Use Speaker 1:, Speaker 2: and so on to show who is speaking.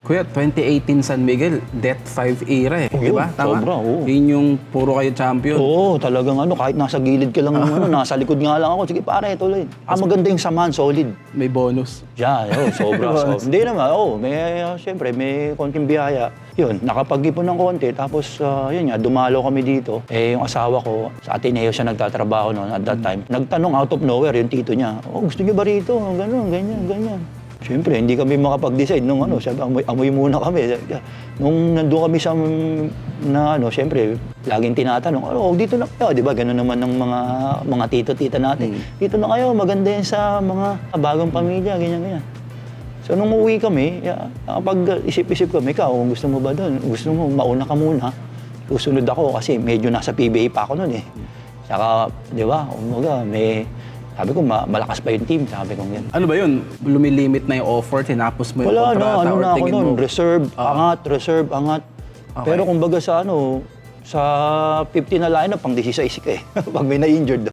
Speaker 1: Kuya, 2018 San Miguel, Death 5 era eh. Di ba? Tama?
Speaker 2: sobra, oo.
Speaker 1: Yun yung puro kayo champion.
Speaker 2: Oo, talagang kahit nasa gilid ka lang, nasa likod nga lang ako. Sige pare, tuloy. Maganda yung samahan, solid.
Speaker 1: May bonus.
Speaker 2: Yeah, sobra. Hindi naman, siyempre, may konting biyaya. Yun, nakapag-ipon ng konti, tapos yun nga, dumalo kami dito. Yung asawa ko, sa Ateneo siya nagtatrabaho noon at that time. Nagtanong out of nowhere yung tito niya, gusto niyo ba rito? Ganun, ganyan. Siyempre, hindi kami makapag-decide nung sabi, amoy muna kami. Nung nandun kami sa, siyempre, laging tinatanong, dito na kayo, di ba? Ganun naman ng mga tito-tita natin. Dito na kayo, maganda yan sa mga bagong pamilya, ganyan. So, nung uwi kami, kapag isip-isip kami, ikaw, gusto mo ba doon? Gusto mo, mauna ka muna. Susunod ako kasi medyo nasa PBA pa ako noon eh. Saka, di ba, sabi ko, malakas pa yung team, sabi ko ganyan.
Speaker 1: Ano ba yun? Lumilimit na yung offer, tinapos mo yung
Speaker 2: Wala
Speaker 1: kontrata
Speaker 2: na,
Speaker 1: or
Speaker 2: na ako
Speaker 1: tingin
Speaker 2: noon,
Speaker 1: mo?
Speaker 2: reserve, angat.
Speaker 1: Okay.
Speaker 2: Pero kumbaga sa 50 na line-up, pang 16 ka eh. Pag may na-injured.